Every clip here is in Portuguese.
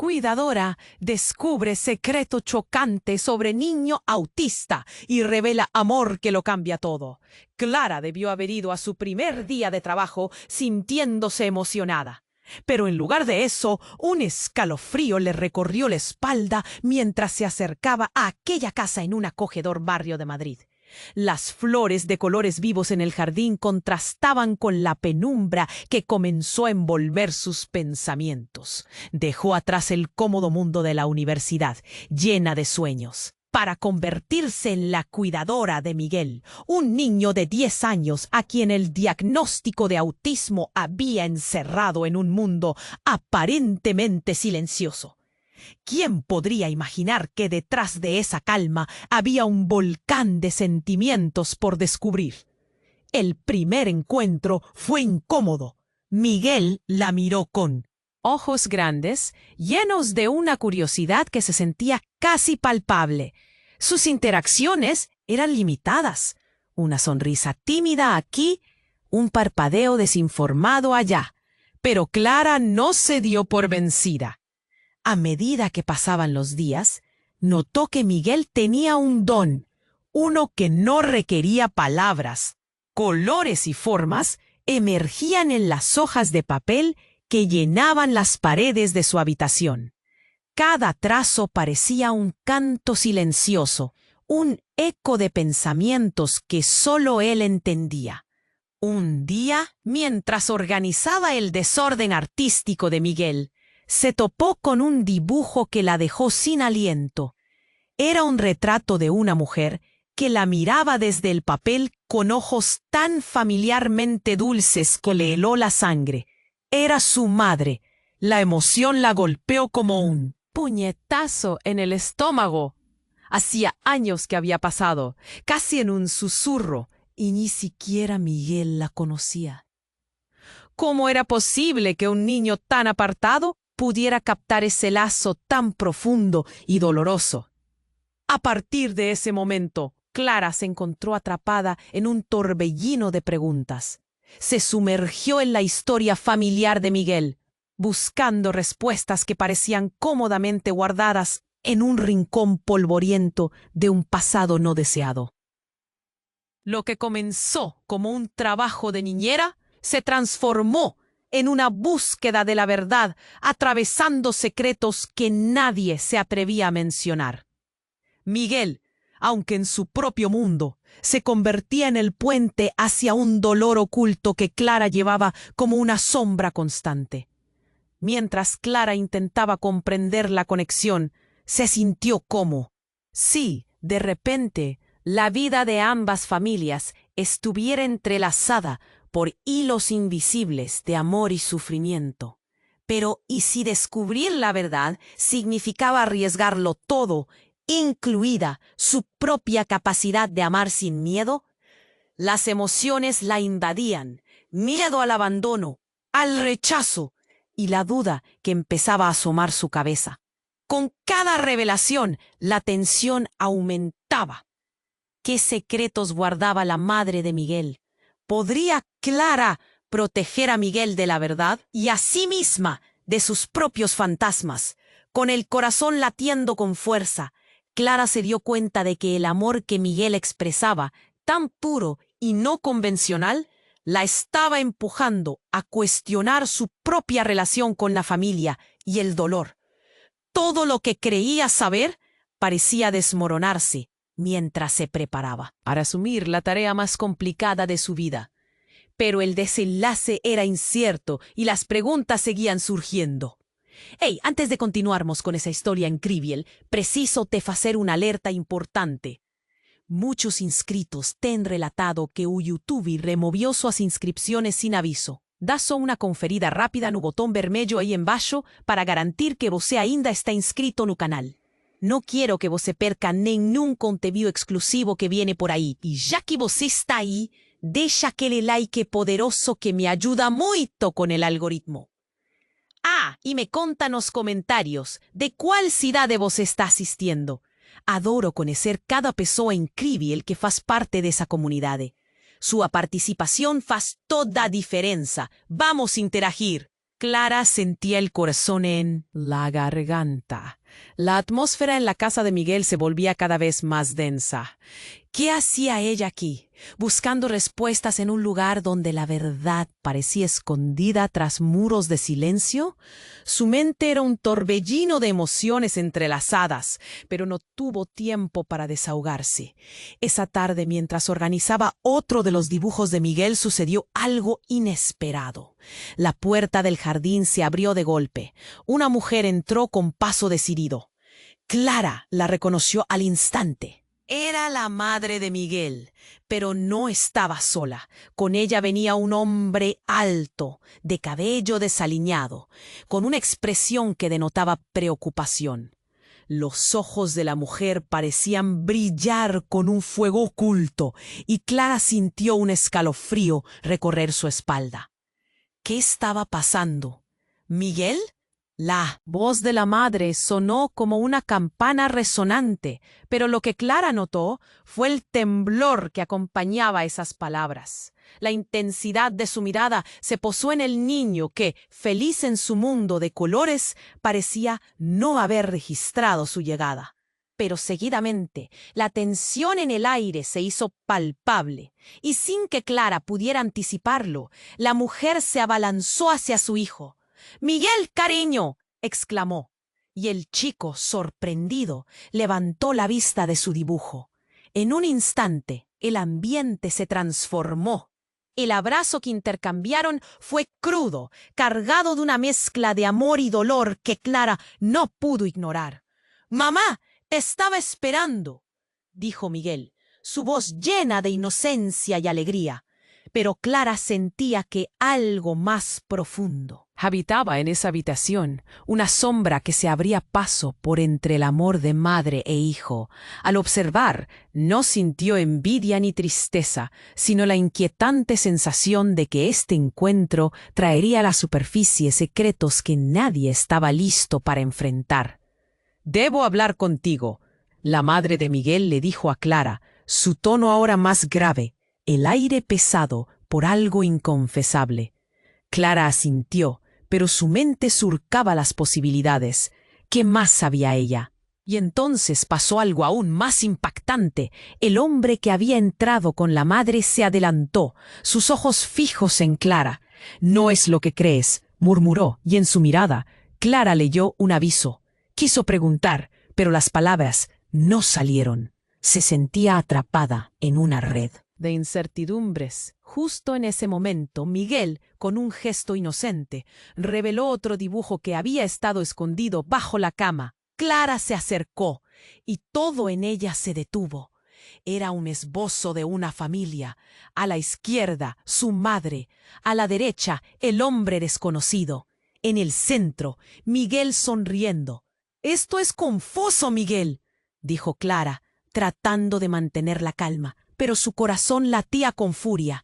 cuidadora descubre secreto chocante sobre niño autista y revela amor que lo cambia todo. Clara debió haber ido a su primer día de trabajo sintiéndose emocionada. Pero en lugar de eso, un escalofrío le recorrió la espalda mientras se acercaba a aquella casa en un acogedor barrio de Madrid. Las flores de colores vivos en el jardín contrastaban con la penumbra que comenzó a envolver sus pensamientos. Dejó atrás el cómodo mundo de la universidad, llena de sueños, para convertirse en la cuidadora de Miguel, un niño de 10 años a quien el diagnóstico de autismo había encerrado en un mundo aparentemente silencioso. ¿Quién podría imaginar que detrás de esa calma había un volcán de sentimientos por descubrir? El primer encuentro fue incómodo. Miguel la miró con ojos grandes, llenos de una curiosidad que se sentía casi palpable. Sus interacciones eran limitadas. Una sonrisa tímida aquí, un parpadeo desinformado allá. Pero Clara no se dio por vencida. A medida que pasaban los días, notó que Miguel tenía un don, uno que no requería palabras. Colores y formas emergían en las hojas de papel que llenaban las paredes de su habitación. Cada trazo parecía un canto silencioso, un eco de pensamientos que solo él entendía. Un día, mientras organizaba el desorden artístico de Miguel, se topó con un dibujo que la dejó sin aliento. Era un retrato de una mujer que la miraba desde el papel con ojos tan familiarmente dulces que le heló la sangre. Era su madre. La emoción la golpeó como un puñetazo en el estómago. Hacía años que había pasado, casi en un susurro, y ni siquiera Miguel la conocía. ¿Cómo era posible que un niño tan apartado pudiera captar ese lazo tan profundo y doloroso? A partir de ese momento, Clara se encontró atrapada en un torbellino de preguntas. Se sumergió en la historia familiar de Miguel, buscando respuestas que parecían cómodamente guardadas en un rincón polvoriento de un pasado no deseado. Lo que comenzó como un trabajo de niñera se transformó en una búsqueda de la verdad, atravesando secretos que nadie se atrevía a mencionar. Miguel, aunque en su propio mundo, se convertía en el puente hacia un dolor oculto que Clara llevaba como una sombra constante. Mientras Clara intentaba comprender la conexión, se sintió como si, de repente, la vida de ambas familias estuviera entrelazada por hilos invisibles de amor y sufrimiento. Pero ¿y si descubrir la verdad significaba arriesgarlo todo, incluida su propia capacidad de amar sin miedo? Las emociones la invadían, miedo al abandono, al rechazo y la duda que empezaba a asomar su cabeza. Con cada revelación, la tensión aumentaba. ¿Qué secretos guardaba la madre de Miguel? ¿Podría Clara proteger a Miguel de la verdad y a sí misma de sus propios fantasmas? Con el corazón latiendo con fuerza, Clara se dio cuenta de que el amor que Miguel expresaba, tan puro y no convencional, la estaba empujando a cuestionar su propia relación con la familia y el dolor. Todo lo que creía saber parecía desmoronarse mientras se preparaba para asumir la tarea más complicada de su vida. Pero el desenlace era incierto y las preguntas seguían surgiendo. Hey, antes de continuarmos con esa historia increíble, preciso te hacer una alerta importante. Muchos inscritos te han relatado que o YouTube removió sus inscripciones sin aviso. Da só una conferida rápida no botón vermelho aí embaixo para garantir que você ainda está inscrito no canal. No quiero que você perca nenhum conteúdo exclusivo que viene por ahí. Y ya que você está ahí, deja aquele like poderoso que me ayuda mucho con el algoritmo. Ah, y me conta nos comentarios de cuál cidade você está asistiendo. Adoro conocer cada pessoa incrível que faz parte de esa comunidade. Su participación faz toda a diferença. Vamos interagir. Clara sentía el corazón en la garganta. La atmósfera en la casa de Miguel se volvía cada vez más densa. ¿Qué hacía ella aquí, buscando respuestas en un lugar donde la verdad parecía escondida tras muros de silencio? Su mente era un torbellino de emociones entrelazadas, pero no tuvo tiempo para desahogarse. Esa tarde, mientras organizaba otro de los dibujos de Miguel, sucedió algo inesperado. La puerta del jardín se abrió de golpe. Una mujer entró con paso decidido. Clara la reconoció al instante. Era la madre de Miguel, pero no estaba sola. Con ella venía un hombre alto, de cabello desaliñado, con una expresión que denotaba preocupación. Los ojos de la mujer parecían brillar con un fuego oculto, y Clara sintió un escalofrío recorrer su espalda. ¿Qué estaba pasando? ¿Miguel? La voz de la madre sonó como una campana resonante, pero lo que Clara notó fue el temblor que acompañaba esas palabras. La intensidad de su mirada se posó en el niño que, feliz en su mundo de colores, parecía no haber registrado su llegada. Pero seguidamente la tensión en el aire se hizo palpable, y sin que Clara pudiera anticiparlo, la mujer se abalanzó hacia su hijo. «¡Miguel, cariño!», exclamó, y el chico, sorprendido, levantó la vista de su dibujo. En un instante, el ambiente se transformó. El abrazo que intercambiaron fue crudo, cargado de una mezcla de amor y dolor que Clara no pudo ignorar. «¡Mamá, te estaba esperando!», dijo Miguel, su voz llena de inocencia y alegría. Pero Clara sentía que algo más profundo habitaba en esa habitación, una sombra que se abría paso por entre el amor de madre e hijo. Al observar, no sintió envidia ni tristeza, sino la inquietante sensación de que este encuentro traería a la superficie secretos que nadie estaba listo para enfrentar. «Debo hablar contigo», la madre de Miguel le dijo a Clara, su tono ahora más grave, el aire pesado por algo inconfesable. Clara asintió, pero su mente surcaba las posibilidades. ¿Qué más sabía ella? Y entonces pasó algo aún más impactante. El hombre que había entrado con la madre se adelantó, sus ojos fijos en Clara. «No es lo que crees», murmuró, y en su mirada, Clara leyó un aviso. Quiso preguntar, pero las palabras no salieron. Se sentía atrapada en una red de incertidumbres. Justo en ese momento, Miguel, con un gesto inocente, reveló otro dibujo que había estado escondido bajo la cama. Clara se acercó, y todo en ella se detuvo. Era un esbozo de una familia. A la izquierda, su madre. A la derecha, el hombre desconocido. En el centro, Miguel sonriendo. «Esto es confuso, Miguel», dijo Clara, tratando de mantener la calma, pero su corazón latía con furia.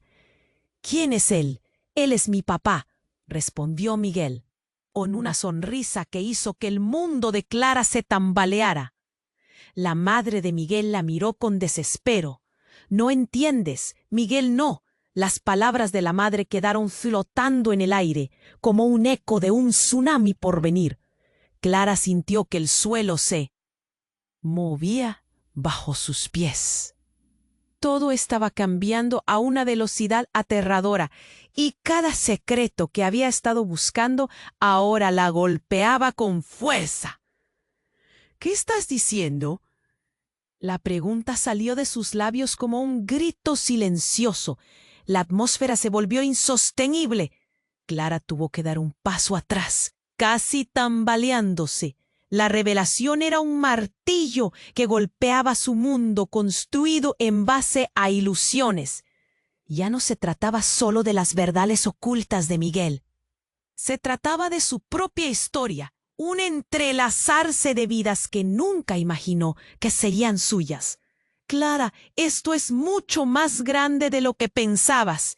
«¿Quién es él? Él es mi papá», respondió Miguel, con una sonrisa que hizo que el mundo de Clara se tambaleara. La madre de Miguel la miró con desespero. «No entiendes, Miguel, no». Las palabras de la madre quedaron flotando en el aire, como un eco de un tsunami por venir. Clara sintió que el suelo se movía bajo sus pies. Todo estaba cambiando a una velocidad aterradora, y cada secreto que había estado buscando ahora la golpeaba con fuerza. «¿Qué estás diciendo?». La pregunta salió de sus labios como un grito silencioso. La atmósfera se volvió insostenible. Clara tuvo que dar un paso atrás, casi tambaleándose. La revelación era un martillo que golpeaba su mundo construido en base a ilusiones. Ya no se trataba solo de las verdades ocultas de Miguel. Se trataba de su propia historia, un entrelazarse de vidas que nunca imaginó que serían suyas. «Clara, esto es mucho más grande de lo que pensabas».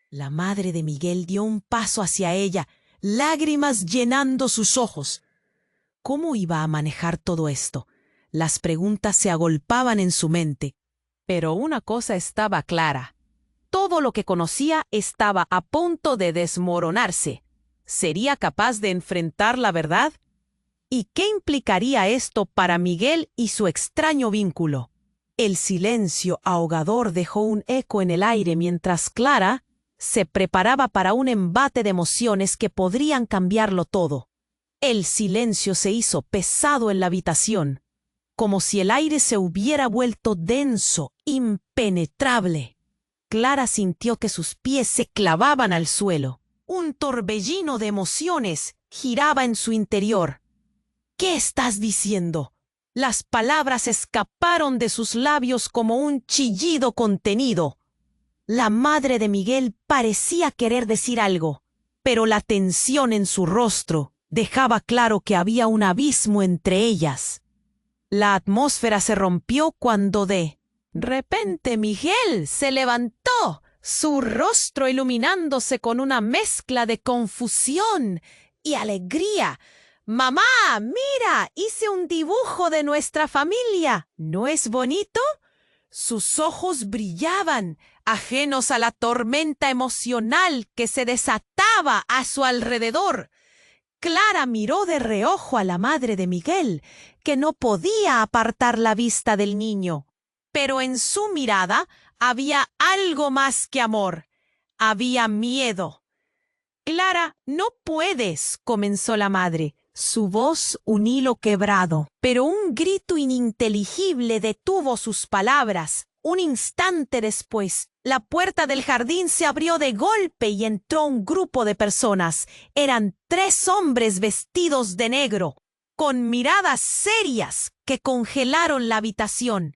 La madre de Miguel dio un paso hacia ella, lágrimas llenando sus ojos. ¿Cómo iba a manejar todo esto? Las preguntas se agolpaban en su mente. Pero una cosa estaba clara. Todo lo que conocía estaba a punto de desmoronarse. ¿Sería capaz de enfrentar la verdad? ¿Y qué implicaría esto para Miguel y su extraño vínculo? El silencio ahogador dejó un eco en el aire mientras Clara se preparaba para un embate de emociones que podrían cambiarlo todo. El silencio se hizo pesado en la habitación, como si el aire se hubiera vuelto denso, impenetrable. Clara sintió que sus pies se clavaban al suelo. Un torbellino de emociones giraba en su interior. ¿Qué estás diciendo? Las palabras escaparon de sus labios como un chillido contenido. La madre de Miguel parecía querer decir algo, pero la tensión en su rostro dejaba claro que había un abismo entre ellas. La atmósfera se rompió cuando de repente Miguel se levantó, su rostro iluminándose con una mezcla de confusión y alegría. «Mamá, mira, hice un dibujo de nuestra familia. ¿No es bonito?» Sus ojos brillaban, ajenos a la tormenta emocional que se desataba a su alrededor. Clara miró de reojo a la madre de Miguel, que no podía apartar la vista del niño. Pero en su mirada había algo más que amor. Había miedo. «Clara, no puedes», comenzó la madre, su voz un hilo quebrado. Pero un grito ininteligible detuvo sus palabras. Un instante después, la puerta del jardín se abrió de golpe y entró un grupo de personas. Eran 3 hombres vestidos de negro, con miradas serias que congelaron la habitación.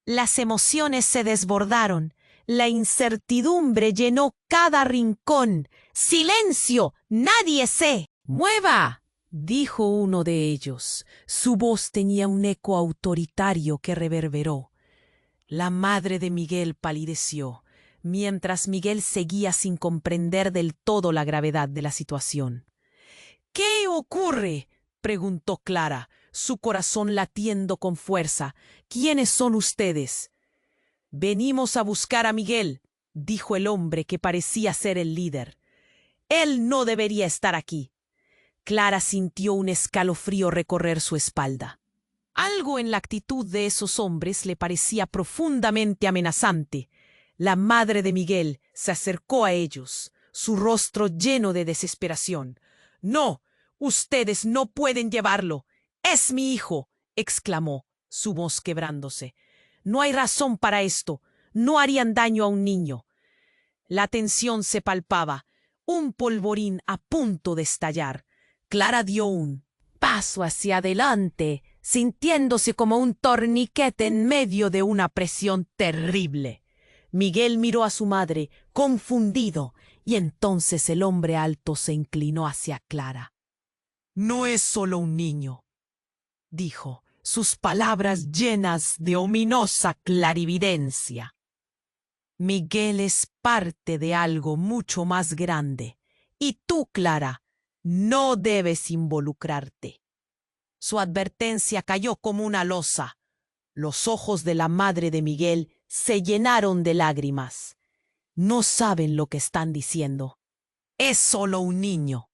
Las emociones se desbordaron. La incertidumbre llenó cada rincón. «¡Silencio! ¡Nadie se mueva!», dijo uno de ellos. Su voz tenía un eco autoritario que reverberó. La madre de Miguel palideció, mientras Miguel seguía sin comprender del todo la gravedad de la situación. «¿Qué ocurre?», preguntó Clara, su corazón latiendo con fuerza. «¿Quiénes son ustedes?» «Venimos a buscar a Miguel», dijo el hombre que parecía ser el líder. «Él no debería estar aquí». Clara sintió un escalofrío recorrer su espalda. Algo en la actitud de esos hombres le parecía profundamente amenazante. La madre de Miguel se acercó a ellos, su rostro lleno de desesperación. «No, ustedes no pueden llevarlo. Es mi hijo», exclamó, su voz quebrándose. «No hay razón para esto. No harían daño a un niño». La tensión se palpaba, un polvorín a punto de estallar. Clara dio un paso hacia adelante, sintiéndose como un torniquete en medio de una presión terrible. Miguel miró a su madre, confundido, y entonces el hombre alto se inclinó hacia Clara. «No es solo un niño», dijo, sus palabras llenas de ominosa clarividencia. «Miguel es parte de algo mucho más grande, y tú, Clara, no debes involucrarte». Su advertencia cayó como una losa. Los ojos de la madre de Miguel se llenaron de lágrimas. No saben lo que están diciendo. Es solo un niño.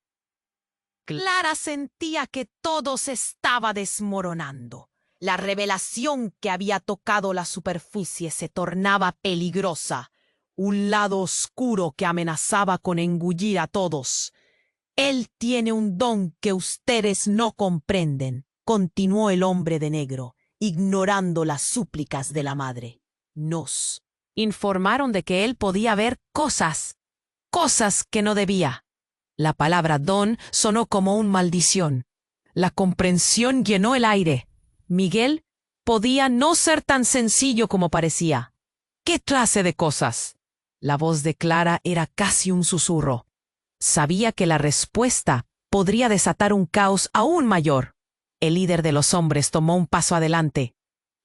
Clara sentía que todo se estaba desmoronando. La revelación que había tocado la superficie se tornaba peligrosa. Un lado oscuro que amenazaba con engullir a todos. «Él tiene un don que ustedes no comprenden», continuó el hombre de negro, ignorando las súplicas de la madre. «Nos informaron de que él podía ver cosas que no debía». La palabra don sonó como una maldición. La comprensión llenó el aire. Miguel podía no ser tan sencillo como parecía. «¿Qué clase de cosas?». La voz de Clara era casi un susurro. Sabía que la respuesta podría desatar un caos aún mayor. El líder de los hombres tomó un paso adelante.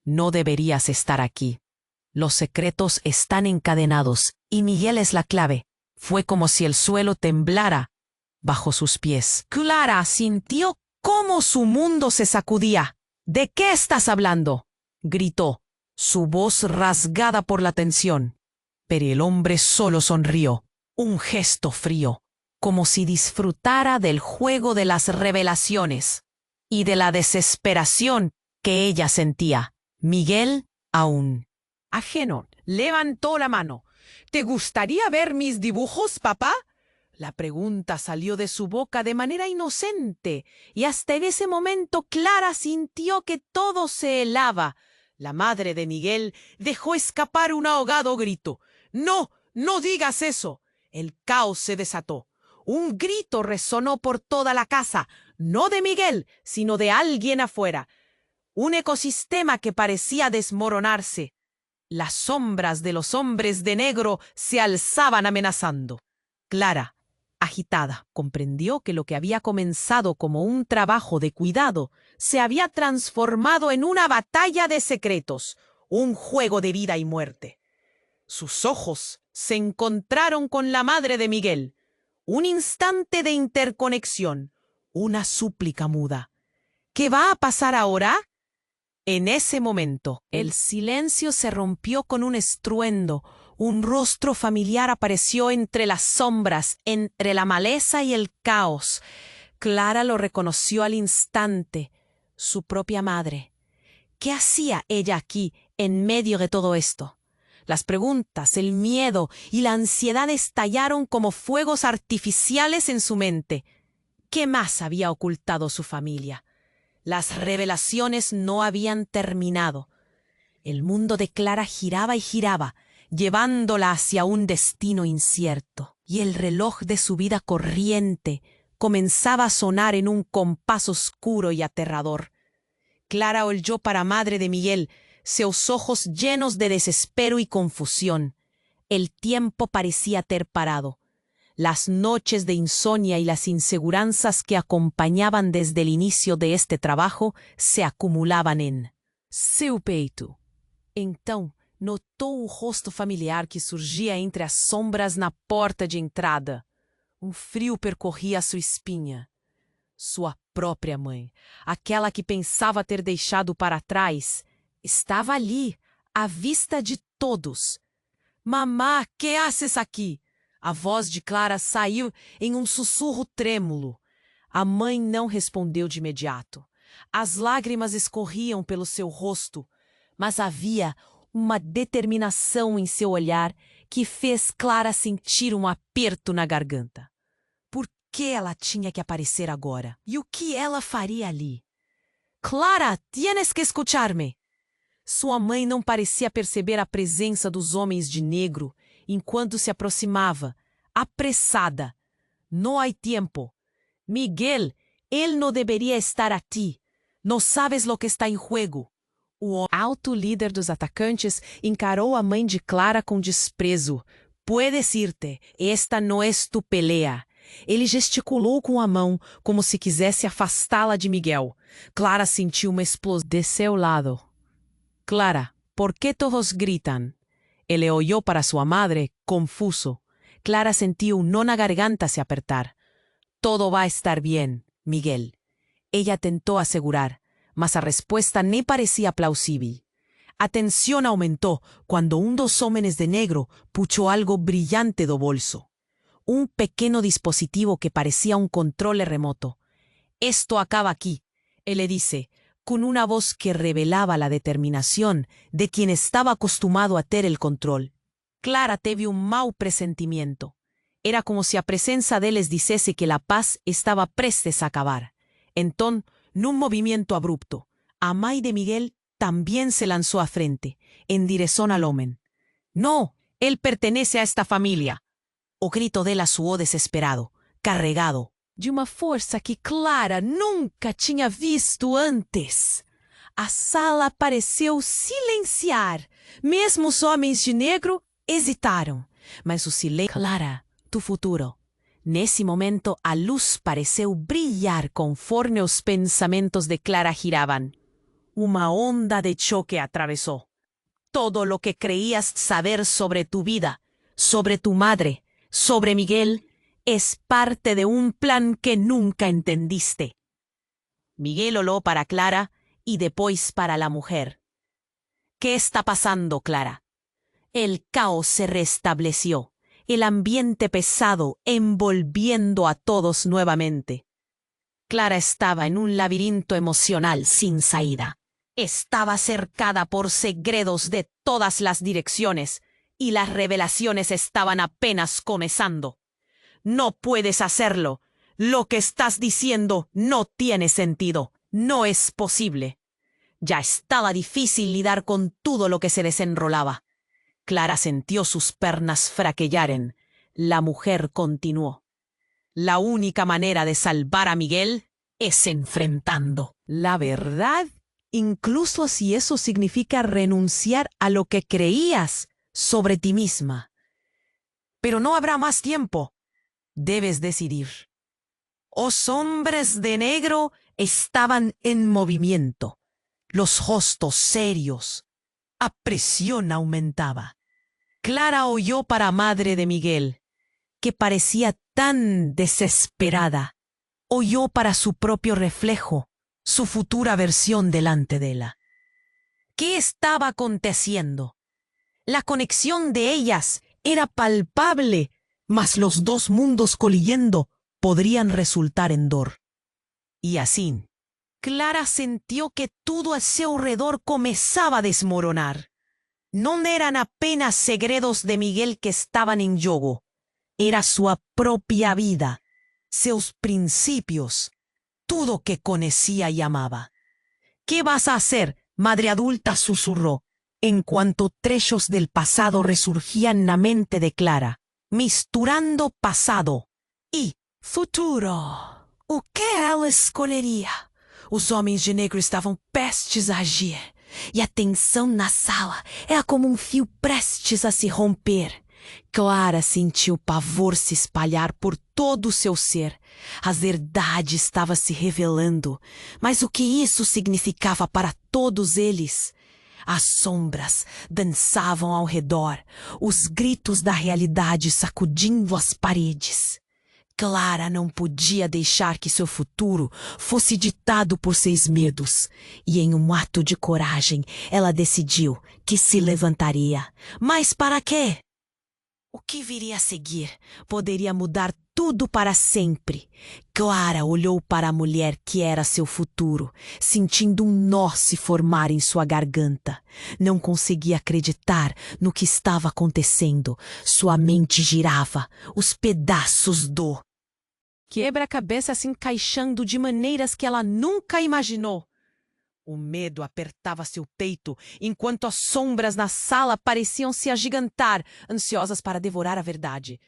«No deberías estar aquí. Los secretos están encadenados y Miguel es la clave». Fue como si el suelo temblara bajo sus pies. Clara sintió cómo su mundo se sacudía. «¿De qué estás hablando?», gritó, su voz rasgada por la tensión. Pero el hombre solo sonrió, un gesto frío, como si disfrutara del juego de las revelaciones y de la desesperación que ella sentía. Miguel, aún ajeno, levantó la mano. ¿Te gustaría ver mis dibujos, papá? La pregunta salió de su boca de manera inocente, y hasta en ese momento Clara sintió que todo se helaba. La madre de Miguel dejó escapar un ahogado grito. «¡No! ¡No digas eso!». El caos se desató. Un grito resonó por toda la casa, no de Miguel, sino de alguien afuera. Un ecosistema que parecía desmoronarse. Las sombras de los hombres de negro se alzaban amenazando. Clara, agitada, comprendió que lo que había comenzado como un trabajo de cuidado se había transformado en una batalla de secretos, un juego de vida y muerte. Sus ojos se encontraron con la madre de Miguel. Un instante de interconexión, una súplica muda. ¿Qué va a pasar ahora? En ese momento, el silencio se rompió con un estruendo. Un rostro familiar apareció entre las sombras, entre la maleza y el caos. Clara lo reconoció al instante, su propia madre. ¿Qué hacía ella aquí, en medio de todo esto? Las preguntas, el miedo y la ansiedad estallaron como fuegos artificiales en su mente. ¿Qué más había ocultado su familia? Las revelaciones no habían terminado. El mundo de Clara giraba y giraba, llevándola hacia un destino incierto, y el reloj de su vida corriente comenzaba a sonar en un compás oscuro y aterrador. Clara oyó para madre de Miguel, sus ojos llenos de desespero y confusión. El tiempo parecía ter parado. Las noches de insomnia y las inseguranzas que acompañaban desde el inicio de este trabajo se acumulaban en seu peito. Então, notou o rosto familiar que surgia entre as sombras na porta de entrada. Um frio percorria sua espinha. Sua própria mãe, aquela que pensava ter deixado para trás, estava ali, à vista de todos. «Mamá, que haces aqui?» A voz de Clara saiu em um sussurro trêmulo. A mãe não respondeu de imediato. As lágrimas escorriam pelo seu rosto, mas havia uma determinação em seu olhar que fez Clara sentir um aperto na garganta. Por que ela tinha que aparecer agora? E o que ela faria ali? «Clara, tienes que escuchar-me!» Sua mãe não parecia perceber a presença dos homens de negro enquanto se aproximava, apressada. «No hay tiempo. Miguel, él no debería estar aquí. No sabes lo que está em juego». O alto líder dos atacantes encarou a mãe de Clara com desprezo. «Puedes irte, esta no es tu pelea». Ele gesticulou com a mão, como se quisesse afastá-la de Miguel. Clara sentiu uma explosão de seu lado. «Clara, ¿por qué todos gritan?» Ele olhou para sua madre, confuso. Clara sentiu un nó na garganta se apertar. «Todo va a estar bien, Miguel». Ella tentó asegurar, mas a respuesta ni parecía plausible. A tensión aumentó cuando un dos homens de negro puxou algo brillante do bolso. Un pequeño dispositivo que parecía un control remoto. «Esto acaba aquí», él dice, con una voz que revelaba la determinación de quien estaba acostumado a ter el control. Clara teve un mau presentimiento. Era como si a presença deles dissesse que la paz estaba prestes a acabar. Entón, num movimiento abrupto, a mãe de Miguel también se lanzó a frente, en dirección al homem. «No, él pertenece a esta familia». O grito dela soou desesperado, carregado, de uma força que Clara nunca tinha visto antes. A sala pareceu silenciar. Mesmo os homens de negro hesitaram. Mas o silêncio... «Clara, tu futuro». Nesse momento, a luz pareceu brilhar conforme os pensamentos de Clara giraban. Uma onda de choque atravesó. Todo lo que creías saber sobre tu vida, sobre tu madre, sobre Miguel, es parte de un plan que nunca entendiste. Miguel olhó para Clara y después para la mujer. ¿Qué está pasando, Clara? El caos se restableció. el ambiente pesado envolviendo a todos nuevamente. Clara estaba en un laberinto emocional sin salida. Estaba cercada por segredos de todas las direcciones y las revelaciones estaban apenas comenzando. No puedes hacerlo. Lo que estás diciendo no tiene sentido. No es posible. Ya estaba difícil lidiar con todo lo que se desenrolaba. Clara sintió sus pernas fraquear. La mujer continuó. La única manera de salvar a Miguel es enfrentando la verdad, incluso si eso significa renunciar a lo que creías sobre ti misma. Pero no habrá más tiempo. Debes decidir. Los hombres de negro estaban en movimiento, los rostros serios. La presión aumentaba. Clara oyó para madre de Miguel, que parecía tan desesperada. Oyó para su propio reflejo, su futura versión delante de ella. ¿Qué estaba aconteciendo? La conexión de ellas era palpable, mas los dos mundos coliendo podrían resultar en dolor. Y así, Clara sintió que todo a su alrededor comenzaba a desmoronar. No eran apenas segredos de Miguel que estaban en juego. Era su propia vida, sus principios, todo que conocía y amaba. ¿Qué vas a hacer? Madre adulta susurró, en cuanto trechos del pasado resurgían en la mente de Clara, misturando pasado y futuro. O que ela escolheria? Os homens de negro estavam prestes a agir, e a tensão na sala era como fio prestes a se romper. Clara sentiu pavor se espalhar por todo o seu ser. A verdade estava se revelando, mas o que isso significava para todos eles? As sombras dançavam ao redor, os gritos da realidade sacudindo as paredes. Clara não podia deixar que seu futuro fosse ditado por seus medos, e em um ato de coragem ela decidiu que se levantaria. Mas para quê? O que viria a seguir poderia mudar tudo para sempre. Clara olhou para a mulher que era seu futuro, sentindo nó se formar em sua garganta. Não conseguia acreditar no que estava acontecendo. Sua mente girava, os pedaços do quebra-cabeça se encaixando de maneiras que ela nunca imaginou. O medo apertava seu peito, enquanto as sombras na sala pareciam se agigantar, ansiosas para devorar a verdade.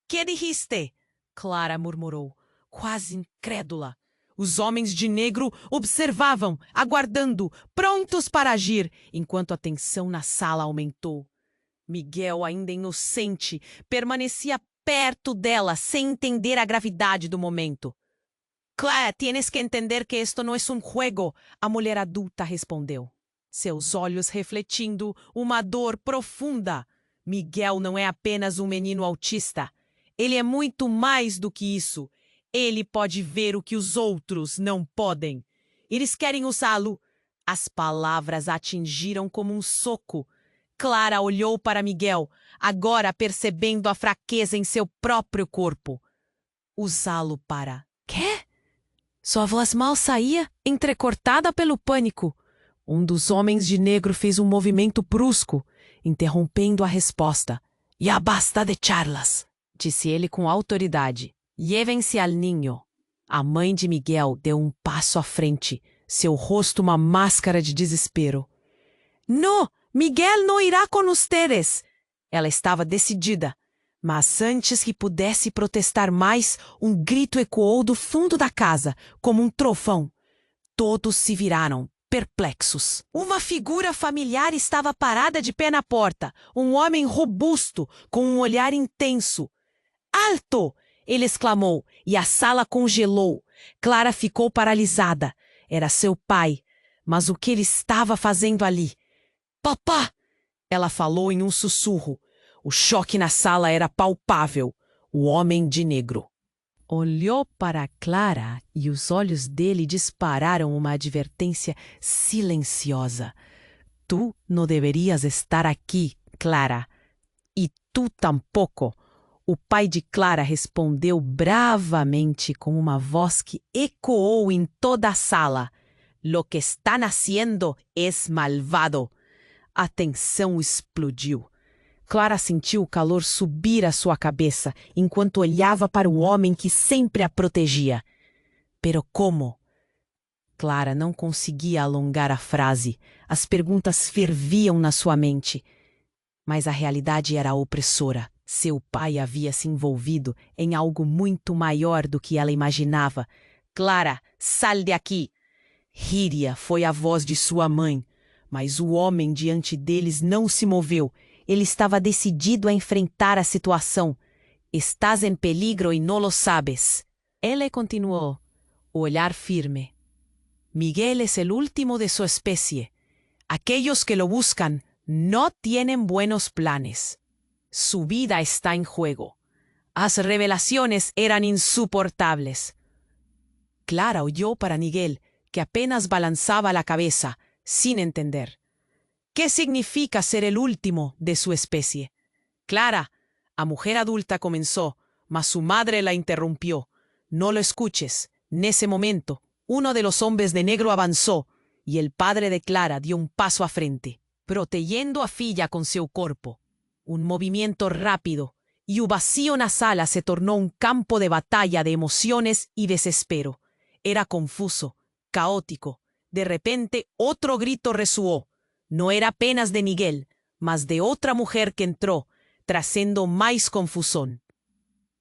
Que dijiste? Clara murmurou, quase incrédula. Os homens de negro observavam, aguardando, prontos para agir, enquanto a tensão na sala aumentou. Miguel, ainda inocente, permanecia perto dela, sem entender a gravidade do momento. Clara, tienes que entender que esto não é um juego, a mulher adulta respondeu. Seus olhos refletindo uma dor profunda. Miguel não é apenas um menino autista. Ele é muito mais do que isso. Ele pode ver o que os outros não podem. Eles querem usá-lo. As palavras a atingiram como um soco. Clara olhou para Miguel, agora percebendo a fraqueza em seu próprio corpo. Usá-lo para... Quê? Sua voz mal saía, entrecortada pelo pânico. Um dos homens de negro fez um movimento brusco, interrompendo a resposta. «Ya basta de charlas», disse ele com autoridade. «Llévense al niño». A mãe de Miguel deu um passo à frente, seu rosto uma máscara de desespero. «No, Miguel não irá com ustedes». Ela estava decidida. Mas antes que pudesse protestar mais, um grito ecoou do fundo da casa, como um trovão. Todos se viraram, perplexos. Uma figura familiar estava parada de pé na porta, um homem robusto, com um olhar intenso. «Alto!» ele exclamou, e a sala congelou. Clara ficou paralisada. Era seu pai. Mas o que ele estava fazendo ali? «Papá!» ela falou em um sussurro. O choque na sala era palpável. O homem de negro olhou para Clara e os olhos dele dispararam uma advertência silenciosa. Tu não deverias estar aqui, Clara. E tu tampouco. O pai de Clara respondeu bravamente com uma voz que ecoou em toda a sala. Lo que están haciendo es malvado. A tensão explodiu. Clara sentiu o calor subir à sua cabeça enquanto olhava para o homem que sempre a protegia. Pero como? Clara não conseguia alongar a frase. As perguntas ferviam na sua mente. Mas a realidade era opressora. Seu pai havia se envolvido em algo muito maior do que ela imaginava. Clara, sal de aqui! Ríria foi a voz de sua mãe, mas o homem diante deles não se moveu. Ele estava decidido a enfrentar a situação. Estás em peligro e não lo sabes. Ele continuou, o olhar firme. Miguel es el último de su especie. Aquellos que lo buscan no tienen buenos planes. Su vida está en juego. Las revelaciones eran insoportables. Clara oyó para Miguel, que apenas balanzaba la cabeza, sin entender. ¿Qué significa ser el último de su especie? Clara, la mujer adulta comenzó, mas su madre la interrumpió. No lo escuches. En ese momento, uno de los hombres de negro avanzó, y el padre de Clara dio un paso a frente, protegiendo a filla con seu corpo. Un movimiento rápido, y el vacío en la sala se tornó un campo de batalla de emociones y desespero. Era confuso, caótico. De repente, otro grito resonó. No era apenas de Miguel, mas de otra mujer que entró, trazendo mais confusão.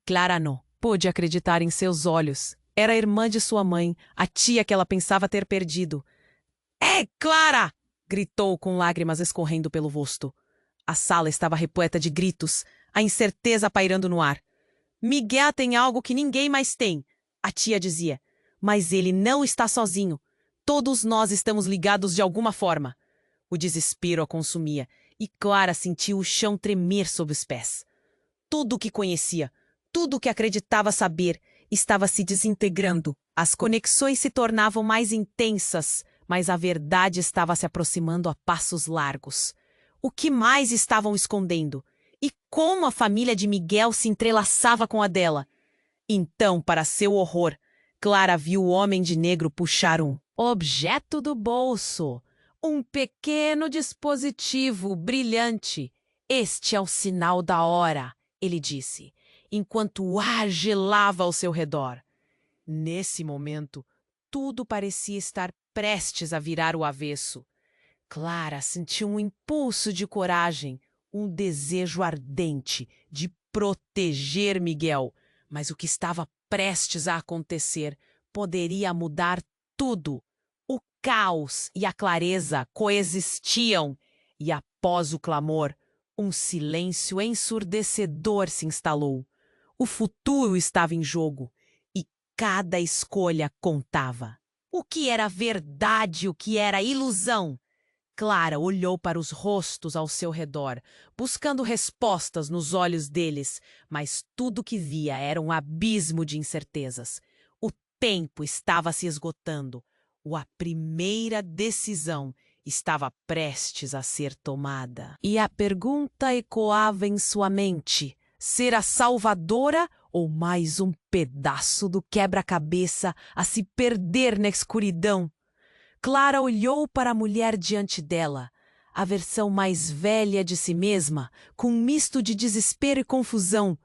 Clara não pôde acreditar em seus olhos. Era a irmã de sua mãe, a tia que ela pensava ter perdido. Clara! Gritou com lágrimas escorrendo pelo rosto. A sala estava repleta de gritos, a incerteza pairando no ar. Miguel tem algo que ninguém mais tem, a tia dizia. Mas ele não está sozinho. Todos nós estamos ligados de alguma forma. O desespero a consumia, e Clara sentiu o chão tremer sob os pés. Tudo o que conhecia, tudo o que acreditava saber, estava se desintegrando. As conexões se tornavam mais intensas, mas a verdade estava se aproximando a passos largos. O que mais estavam escondendo? E como a família de Miguel se entrelaçava com a dela? Então, para seu horror, Clara viu o homem de negro puxar um objeto do bolso. Um pequeno dispositivo brilhante. Este é o sinal da hora, ele disse, enquanto o ar gelava ao seu redor. Nesse momento, tudo parecia estar prestes a virar o avesso. Clara sentiu um impulso de coragem, um desejo ardente de proteger Miguel, mas o que estava prestes a acontecer poderia mudar tudo. O caos e a clareza coexistiam, e após o clamor, um silêncio ensurdecedor se instalou. O futuro estava em jogo, e cada escolha contava. O que era verdade e o que era ilusão? Clara olhou para os rostos ao seu redor, buscando respostas nos olhos deles, mas tudo que via era um abismo de incertezas. O tempo estava se esgotando. A primeira decisão estava prestes a ser tomada. E a pergunta ecoava em sua mente: ser a salvadora ou mais um pedaço do quebra-cabeça a se perder na escuridão? Clara olhou para a mulher diante dela, a versão mais velha de si mesma, com um misto de desespero e confusão.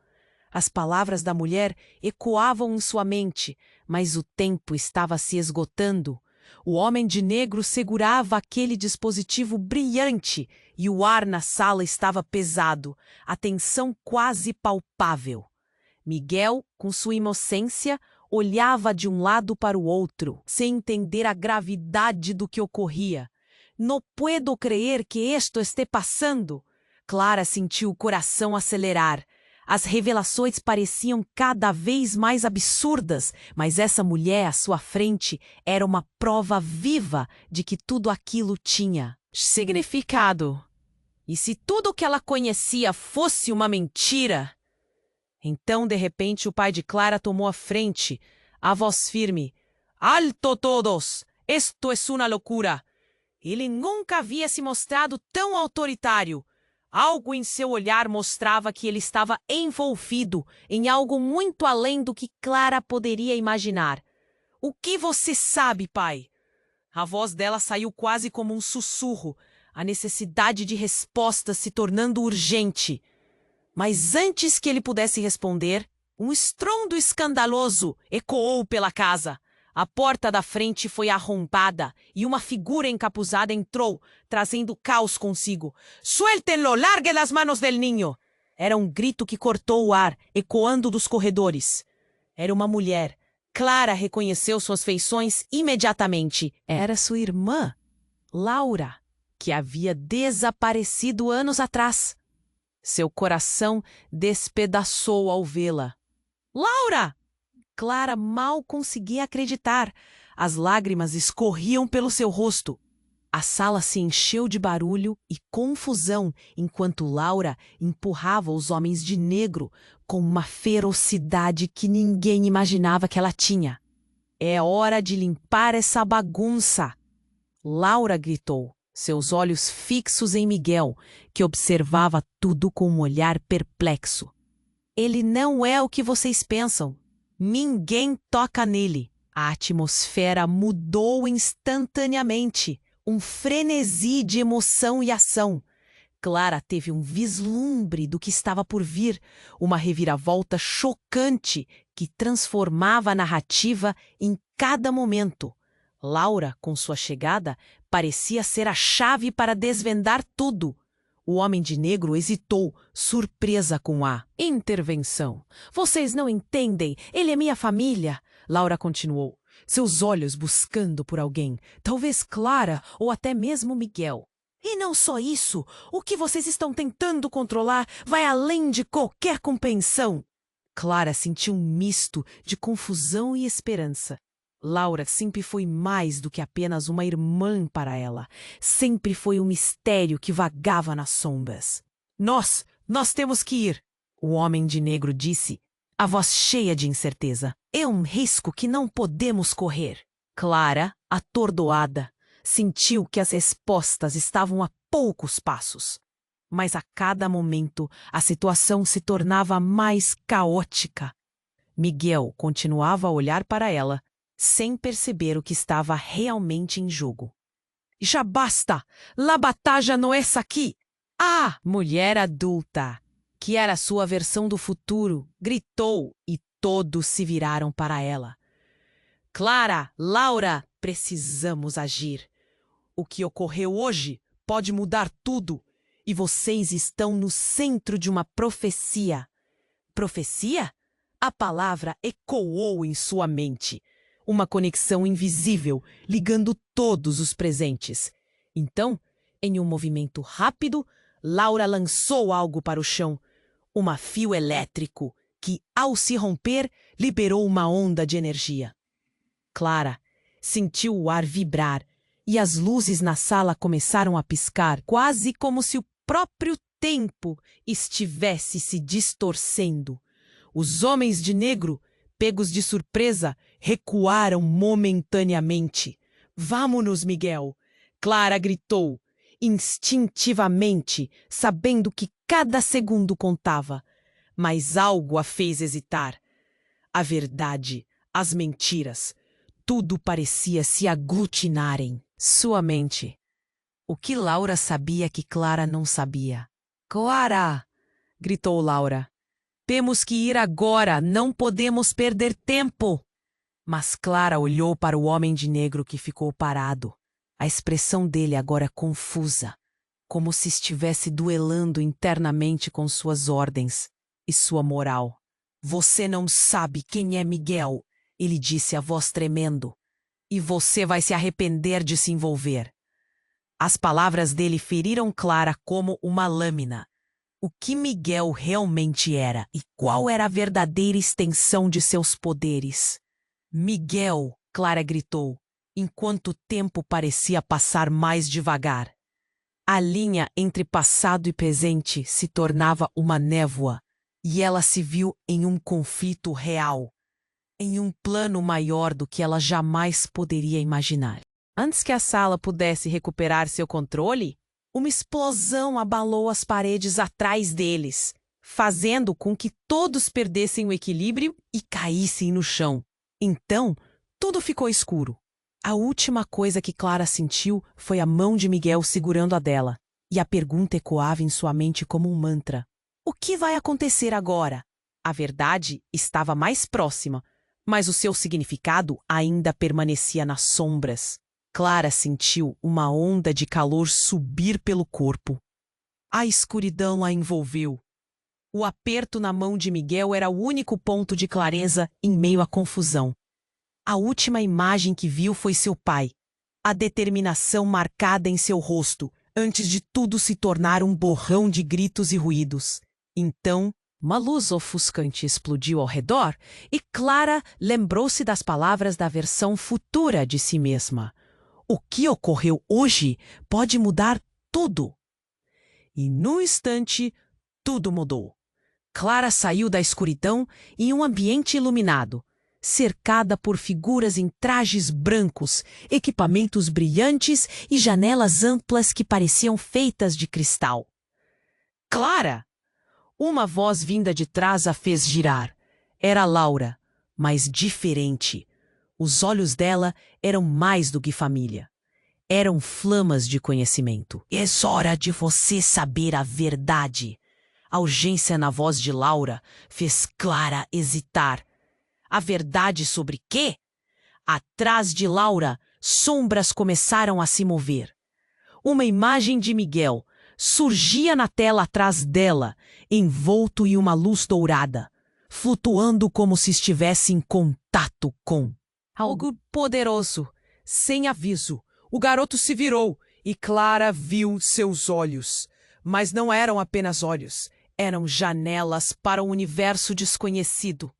As palavras da mulher ecoavam em sua mente, mas o tempo estava se esgotando. O homem de negro segurava aquele dispositivo brilhante e o ar na sala estava pesado, a tensão quase palpável. Miguel, com sua inocência, olhava de um lado para o outro, sem entender a gravidade do que ocorria. Não puedo creer que isto esté passando. Clara sentiu o coração acelerar. As revelações pareciam cada vez mais absurdas, mas essa mulher à sua frente era uma prova viva de que tudo aquilo tinha significado. E se tudo o que ela conhecia fosse uma mentira? Então, de repente, o pai de Clara tomou a frente, a voz firme. «Alto todos! Esto es una locura!» Ele nunca havia se mostrado tão autoritário. Algo em seu olhar mostrava que ele estava envolvido em algo muito além do que Clara poderia imaginar. O que você sabe, pai? A voz dela saiu quase como um sussurro, a necessidade de resposta se tornando urgente. Mas antes que ele pudesse responder, um estrondo escandaloso ecoou pela casa. A porta da frente foi arrombada e uma figura encapuzada entrou, trazendo caos consigo. «Suéltenlo! Largue las manos del niño!» Era um grito que cortou o ar, ecoando dos corredores. Era uma mulher. Clara reconheceu suas feições imediatamente. Era sua irmã, Laura, que havia desaparecido anos atrás. Seu coração despedaçou ao vê-la. «Laura!» Clara mal conseguia acreditar. As lágrimas escorriam pelo seu rosto. A sala se encheu de barulho e confusão enquanto Laura empurrava os homens de negro com uma ferocidade que ninguém imaginava que ela tinha. «É hora de limpar essa bagunça!» Laura gritou, seus olhos fixos em Miguel, que observava tudo com um olhar perplexo. «Ele não é o que vocês pensam. Ninguém toca nele.» A atmosfera mudou instantaneamente. Um frenesi de emoção e ação. Clara teve um vislumbre do que estava por vir, uma reviravolta chocante que transformava a narrativa em cada momento. Laura, com sua chegada, parecia ser a chave para desvendar tudo. O homem de negro hesitou, surpresa com a intervenção. «Vocês não entendem, ele é minha família», Laura continuou, seus olhos buscando por alguém, talvez Clara ou até mesmo Miguel. «E não só isso, o que vocês estão tentando controlar vai além de qualquer compreensão». Clara sentiu um misto de confusão e esperança. Laura sempre foi mais do que apenas uma irmã para ela. Sempre foi um mistério que vagava nas sombras. Nós temos que ir», o homem de negro disse, a voz cheia de incerteza. «É um risco que não podemos correr». Clara, atordoada, sentiu que as respostas estavam a poucos passos. Mas a cada momento a situação se tornava mais caótica. Miguel continuava a olhar para ela, sem perceber o que estava realmente em jogo. «Já basta! La batalha não é aqui!» A mulher adulta, que era sua versão do futuro, gritou e todos se viraram para ela. «Clara, Laura, precisamos agir. O que ocorreu hoje pode mudar tudo e vocês estão no centro de uma profecia.» Profecia? A palavra ecoou em sua mente. Uma conexão invisível ligando todos os presentes. Então, em um movimento rápido, Laura lançou algo para o chão. Um fio elétrico que, ao se romper, liberou uma onda de energia. Clara sentiu o ar vibrar e as luzes na sala começaram a piscar, quase como se o próprio tempo estivesse se distorcendo. Os homens de negro, pegos de surpresa, recuaram momentaneamente. «Vamo-nos, Miguel!» Clara gritou, instintivamente, sabendo que cada segundo contava. Mas algo a fez hesitar. A verdade, as mentiras, tudo parecia se aglutinarem. Sua mente. O que Laura sabia que Clara não sabia? «Clara!» gritou Laura. «Temos que ir agora, não podemos perder tempo!» Mas Clara olhou para o homem de negro que ficou parado. A expressão dele agora confusa, como se estivesse duelando internamente com suas ordens e sua moral. «Você não sabe quem é Miguel», ele disse a voz tremendo. «E você vai se arrepender de se envolver.» As palavras dele feriram Clara como uma lâmina. O que Miguel realmente era e qual era a verdadeira extensão de seus poderes? «Miguel!» Clara gritou, enquanto o tempo parecia passar mais devagar. A linha entre passado e presente se tornava uma névoa, e ela se viu em um conflito real, em um plano maior do que ela jamais poderia imaginar. Antes que a sala pudesse recuperar seu controle, Uma explosão abalou as paredes atrás deles, fazendo com que todos perdessem o equilíbrio e caíssem no chão. Então, tudo ficou escuro. A última coisa que Clara sentiu foi a mão de Miguel segurando a dela, e a pergunta ecoava em sua mente como um mantra. O que vai acontecer agora? A verdade estava mais próxima, mas o seu significado ainda permanecia nas sombras. Clara sentiu uma onda de calor subir pelo corpo. A escuridão a envolveu. O aperto na mão de Miguel era o único ponto de clareza em meio à confusão. A última imagem que viu foi seu pai, a determinação marcada em seu rosto, antes de tudo se tornar um borrão de gritos e ruídos. Então, uma luz ofuscante explodiu ao redor e Clara lembrou-se das palavras da versão futura de si mesma. O que ocorreu hoje pode mudar tudo. E num instante, tudo mudou. Clara saiu da escuridão em um ambiente iluminado, cercada por figuras em trajes brancos, equipamentos brilhantes e janelas amplas que pareciam feitas de cristal. Clara! Uma voz vinda de trás a fez girar. Era Laura, mas diferente. Os olhos dela eram mais do que família. Eram flamas de conhecimento. É hora de você saber a verdade. A urgência na voz de Laura fez Clara hesitar. A verdade sobre quê? Atrás de Laura, sombras começaram a se mover. Uma imagem de Miguel surgia na tela atrás dela, envolto em uma luz dourada, flutuando como se estivesse em contato com algo poderoso. Sem aviso, o garoto se virou e Clara viu seus olhos. Mas não eram apenas olhos, eram janelas para um universo desconhecido.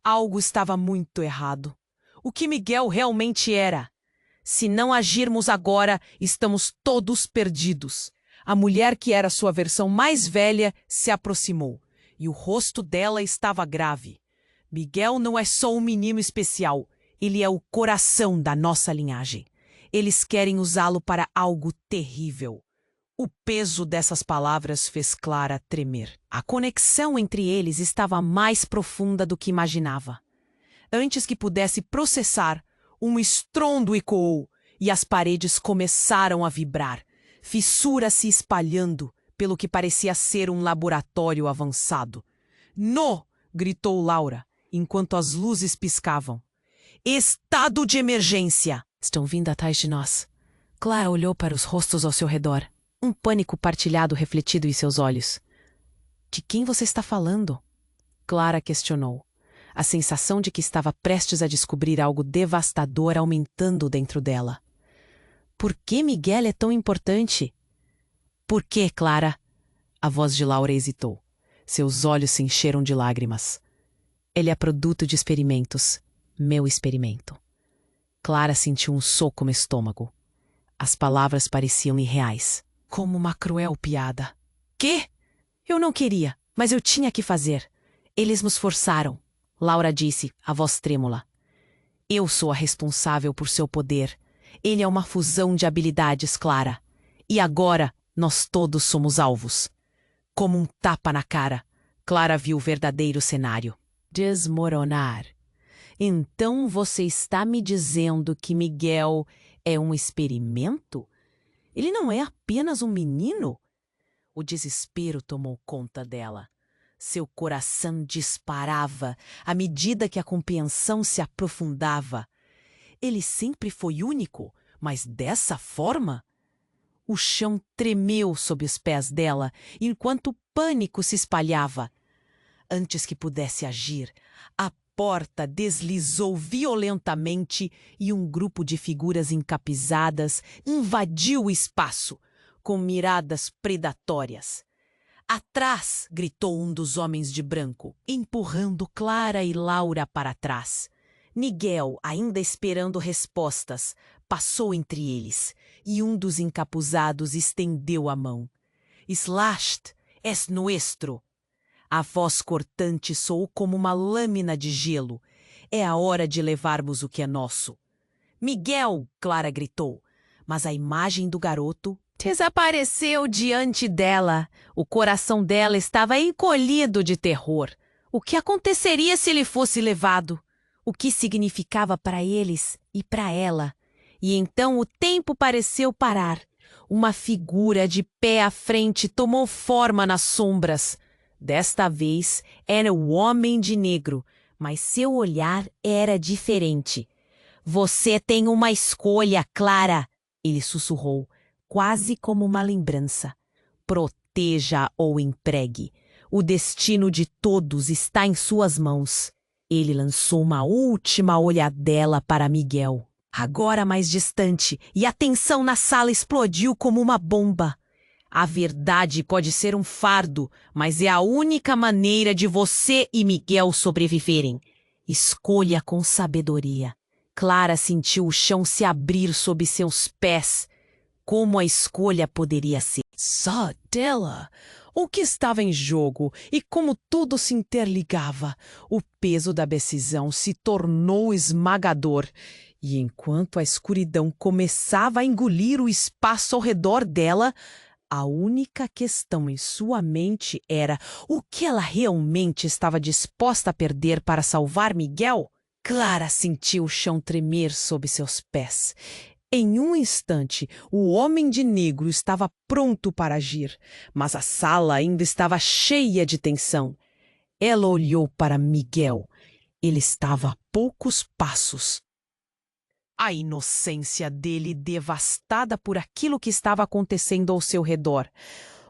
Algo estava muito errado. O que Miguel realmente era? Se não agirmos agora, estamos todos perdidos. A mulher que era sua versão mais velha se aproximou, e o rosto dela estava grave. Miguel não é só um menino especial, ele é o coração da nossa linhagem. Eles querem usá-lo para algo terrível. O peso dessas palavras fez Clara tremer. A conexão entre eles estava mais profunda do que imaginava. Antes que pudesse processar, um estrondo ecoou e as paredes começaram a vibrar, fissuras se espalhando pelo que parecia ser um laboratório avançado. "No!" gritou Laura, enquanto as luzes piscavam. "Estado de emergência!" "Estão vindo atrás de nós." Clara olhou para os rostos ao seu redor. Um pânico partilhado refletido em seus olhos. "De quem você está falando?" Clara questionou, a sensação de que estava prestes a descobrir algo devastador aumentando dentro dela. "Por que Miguel é tão importante?" "Por que, Clara?" A voz de Laura hesitou. Seus olhos se encheram de lágrimas. "Ele é produto de experimentos. Meu experimento." Clara sentiu um soco no estômago. As palavras pareciam irreais, como uma cruel piada. "Quê? Eu não queria, mas eu tinha que fazer. Eles nos forçaram." Laura disse, a voz trêmula. "Eu sou a responsável por seu poder. Ele é uma fusão de habilidades, Clara. E agora, nós todos somos alvos." Como um tapa na cara, Clara viu o verdadeiro cenário. Desmoronar. "Então você está me dizendo que Miguel é um experimento? Ele não é apenas um menino?" O desespero tomou conta dela. Seu coração disparava à medida que a compreensão se aprofundava. Ele sempre foi único, mas dessa forma? O chão tremeu sob os pés dela, enquanto o pânico se espalhava. Antes que pudesse agir, a porta deslizou violentamente e um grupo de figuras encapizadas invadiu o espaço, com miradas predatórias. "Atrás!" gritou um dos homens de branco, empurrando Clara e Laura para trás. Miguel, ainda esperando respostas, passou entre eles, e um dos encapuzados estendeu a mão. "Slasht, es nuestro!" A voz cortante soou como uma lâmina de gelo. "É a hora de levarmos o que é nosso." "Miguel!" Clara gritou, mas a imagem do garoto desapareceu diante dela. O coração dela estava encolhido de terror. O que aconteceria se ele fosse levado? O que significava para eles e para ela? E então o tempo pareceu parar. Uma figura de pé à frente tomou forma nas sombras. Desta vez era o homem de negro, mas seu olhar era diferente. Você tem uma escolha, Clara, ele sussurrou, quase como uma lembrança. Proteja ou empregue. O destino de todos está em suas mãos. Ele lançou uma última olhadela para Miguel, agora mais distante, e a tensão na sala explodiu como uma bomba. A verdade pode ser um fardo, mas é a única maneira de você e Miguel sobreviverem. Escolha com sabedoria. Clara sentiu o chão se abrir sob seus pés. Como a escolha poderia ser? Só dela. O que estava em jogo e como tudo se interligava. O peso da decisão se tornou esmagador. E enquanto a escuridão começava a engolir o espaço ao redor dela, a única questão em sua mente era o que ela realmente estava disposta a perder para salvar Miguel? Clara sentiu o chão tremer sob seus pés. Em um instante, o homem de negro estava pronto para agir, mas a sala ainda estava cheia de tensão. Ela olhou para Miguel. Ele estava a poucos passos. A inocência dele devastada por aquilo que estava acontecendo ao seu redor.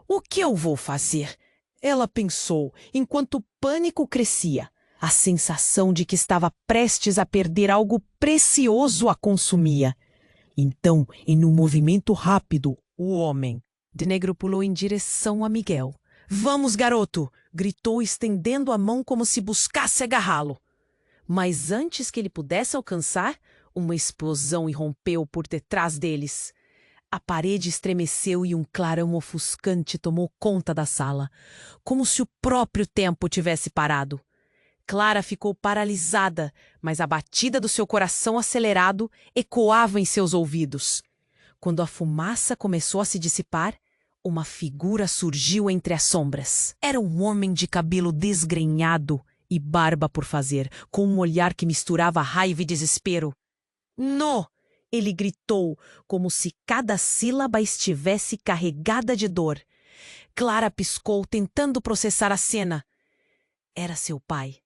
O que eu vou fazer? Ela pensou, enquanto o pânico crescia. A sensação de que estava prestes a perder algo precioso a consumia. Então, em um movimento rápido, o homem de negro pulou em direção a Miguel. Vamos, garoto! Gritou, estendendo a mão como se buscasse agarrá-lo. Mas antes que ele pudesse alcançar, uma explosão irrompeu por detrás deles. A parede estremeceu e um clarão ofuscante tomou conta da sala, como se o próprio tempo tivesse parado. Clara ficou paralisada, mas a batida do seu coração acelerado ecoava em seus ouvidos. Quando a fumaça começou a se dissipar, uma figura surgiu entre as sombras. Era um homem de cabelo desgrenhado e barba por fazer, com um olhar que misturava raiva e desespero. "No!" ele gritou, como se cada sílaba estivesse carregada de dor. Clara piscou, tentando processar a cena. Era seu pai.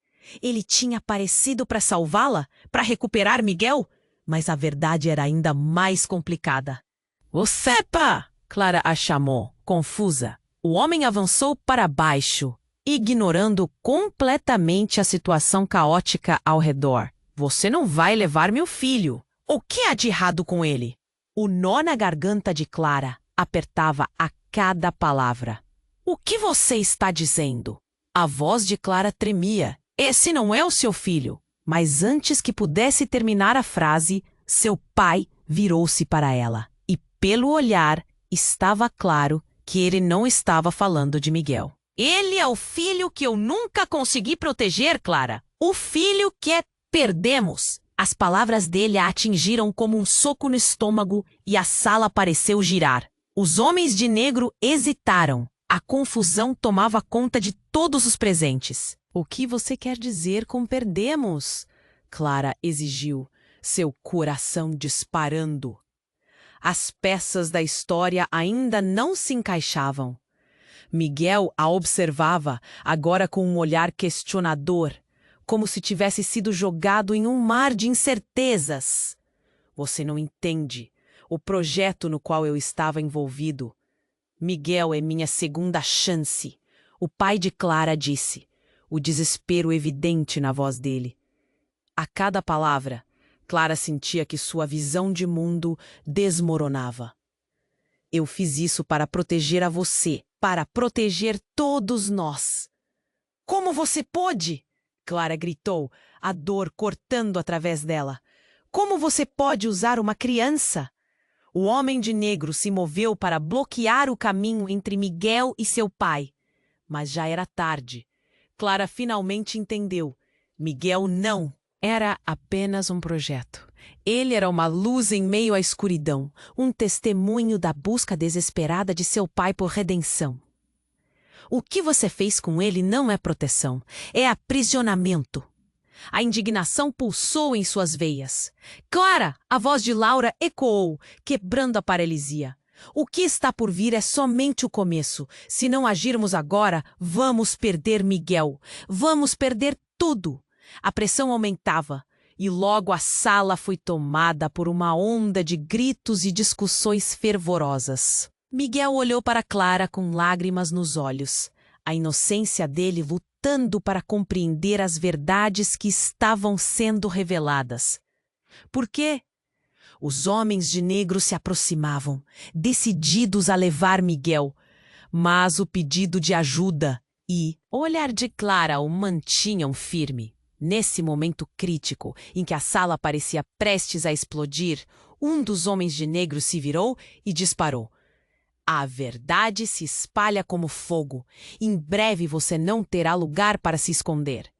Ele tinha aparecido para salvá-la, para recuperar Miguel, mas a verdade era ainda mais complicada. "O Cepa!" Clara a chamou, confusa. O homem avançou para baixo, ignorando completamente a situação caótica ao redor. "Você não vai levar meu filho. O que há de errado com ele?" O nó na garganta de Clara apertava a cada palavra. "O que você está dizendo?" A voz de Clara tremia. "Esse não é o seu filho." Mas antes que pudesse terminar a frase, seu pai virou-se para ela. E pelo olhar, estava claro que ele não estava falando de Miguel. "Ele é o filho que eu nunca consegui proteger, Clara. O filho que perdemos." As palavras dele a atingiram como um soco no estômago e a sala pareceu girar. Os homens de negro hesitaram. A confusão tomava conta de todos os presentes. "O que você quer dizer com perdemos?" Clara exigiu, seu coração disparando. As peças da história ainda não se encaixavam. Miguel a observava, agora com um olhar questionador, como se tivesse sido jogado em um mar de incertezas. "Você não entende o projeto no qual eu estava envolvido. Miguel é minha segunda chance." O pai de Clara disse, o desespero evidente na voz dele. A cada palavra, Clara sentia que sua visão de mundo desmoronava. "Eu fiz isso para proteger a você, para proteger todos nós." "Como você pôde?" Clara gritou, a dor cortando através dela. "Como você pode usar uma criança?" O homem de negro se moveu para bloquear o caminho entre Miguel e seu pai. Mas já era tarde. Clara finalmente entendeu. Miguel não Era apenas um projeto. Ele era uma luz em meio à escuridão, um testemunho da busca desesperada de seu pai por redenção. O que você fez com ele não é proteção, é aprisionamento. A indignação pulsou em suas veias. Clara! A voz de Laura ecoou, quebrando a paralisia. O que está por vir é somente o começo. Se não agirmos agora, vamos perder Miguel. Vamos perder tudo. A pressão aumentava, e logo a sala foi tomada por uma onda de gritos e discussões fervorosas. Miguel olhou para Clara com lágrimas nos olhos, a inocência dele lutando para compreender as verdades que estavam sendo reveladas. Por quê? Os homens de negro se aproximavam, decididos a levar Miguel, mas o pedido de ajuda e o olhar de Clara o mantinham firme. Nesse momento crítico, em que a sala parecia prestes a explodir, um dos homens de negro se virou e disparou. A verdade se espalha como fogo. Em breve você não terá lugar para se esconder.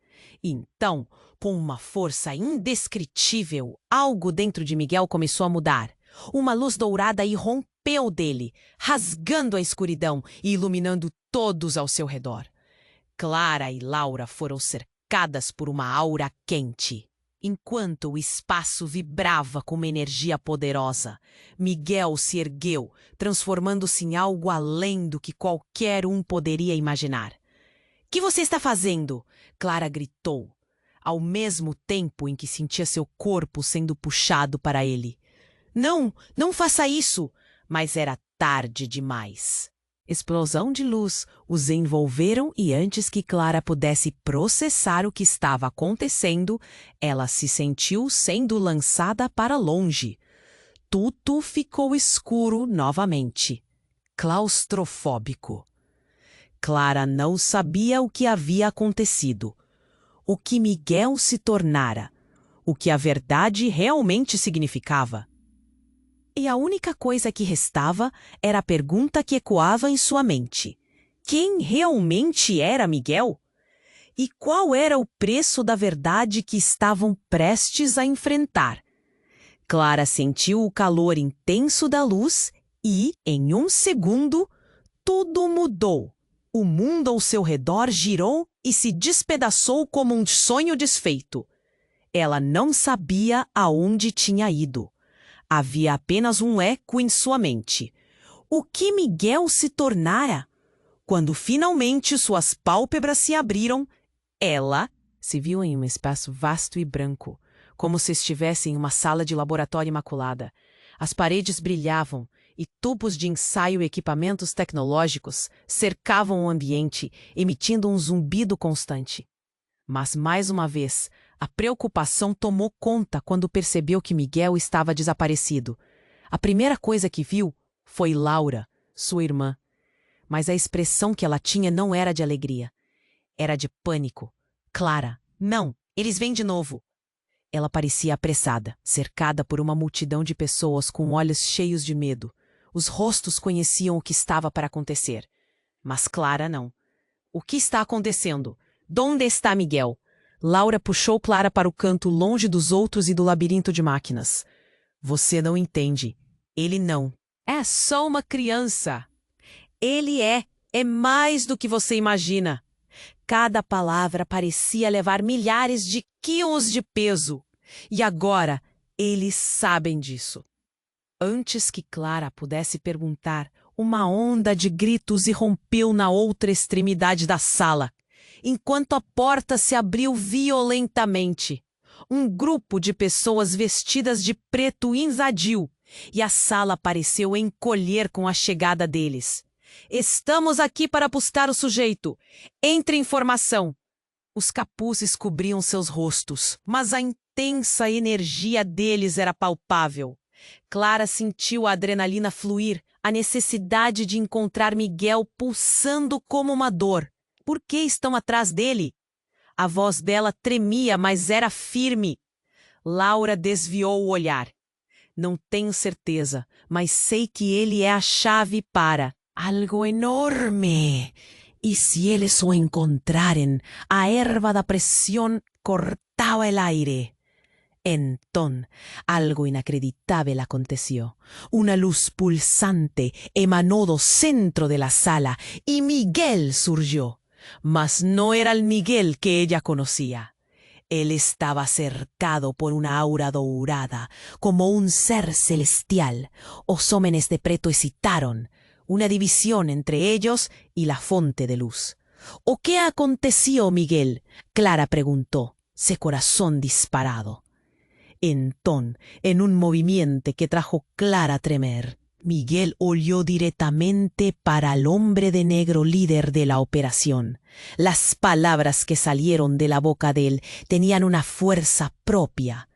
Então, com uma força indescritível, algo dentro de Miguel começou a mudar. Uma luz dourada irrompeu dele, rasgando a escuridão e iluminando todos ao seu redor. Clara e Laura foram cercadas por uma aura quente. Enquanto o espaço vibrava com uma energia poderosa, Miguel se ergueu, transformando-se em algo além do que qualquer um poderia imaginar. — Que você está fazendo? Clara gritou, ao mesmo tempo em que sentia seu corpo sendo puxado para ele. Não, não faça isso! Mas era tarde demais. Explosão de luz os envolveram e antes que Clara pudesse processar o que estava acontecendo, ela se sentiu sendo lançada para longe. Tudo ficou escuro novamente, claustrofóbico. Clara não sabia o que havia acontecido, o que Miguel se tornara, o que a verdade realmente significava. E a única coisa que restava era a pergunta que ecoava em sua mente. Quem realmente era Miguel? E qual era o preço da verdade que estavam prestes a enfrentar? Clara sentiu o calor intenso da luz e, em um segundo, tudo mudou. O mundo ao seu redor girou e se despedaçou como um sonho desfeito. Ela não sabia aonde tinha ido. Havia apenas um eco em sua mente. O que Miguel se tornara? Quando finalmente suas pálpebras se abriram, ela se viu em um espaço vasto e branco, como se estivesse em uma sala de laboratório imaculada. As paredes brilhavam e tubos de ensaio e equipamentos tecnológicos cercavam o ambiente, emitindo um zumbido constante. Mas, mais uma vez, a preocupação tomou conta quando percebeu que Miguel estava desaparecido. A primeira coisa que viu foi Laura, sua irmã. Mas a expressão que ela tinha não era de alegria. Era de pânico. Clara, não, eles vêm de novo. Ela parecia apressada, cercada por uma multidão de pessoas com olhos cheios de medo. Os rostos conheciam o que estava para acontecer. Mas Clara não. O que está acontecendo? Donde está Miguel? Laura puxou Clara para o canto longe dos outros e do labirinto de máquinas. Você não entende. Ele não. É só uma criança. Ele é mais do que você imagina. Cada palavra parecia levar milhares de quilos de peso. E agora, eles sabem disso. Antes que Clara pudesse perguntar, uma onda de gritos irrompeu na outra extremidade da sala, enquanto a porta se abriu violentamente. Um grupo de pessoas vestidas de preto invadiu, e a sala pareceu encolher com a chegada deles. Estamos aqui para buscar o sujeito. Entre em formação. Os capuzes cobriam seus rostos, mas a intensa energia deles era palpável. Clara sentiu a adrenalina fluir, a necessidade de encontrar Miguel pulsando como uma dor. Por que estão atrás dele? A voz dela tremia, mas era firme. Laura desviou o olhar. Não tenho certeza, mas sei que ele é a chave para algo enorme. E se eles o encontrarem, a erva da pressão agitaba el aire. Entonces, algo inacreditable aconteció. Una luz pulsante emanó del centro de la sala y Miguel surgió. Mas no era el Miguel que ella conocía. Él estaba cercado por una aura dourada, como un ser celestial. Os hómenes de preto excitaron, una división entre ellos y la fonte de luz. ¿O qué aconteció, Miguel? Clara preguntó, su corazón disparado. Entonces, en un movimiento que trajo Clara a tremer, Miguel olió directamente para el hombre de negro líder de la operación. Las palabras que salieron de la boca de él tenían una fuerza propia.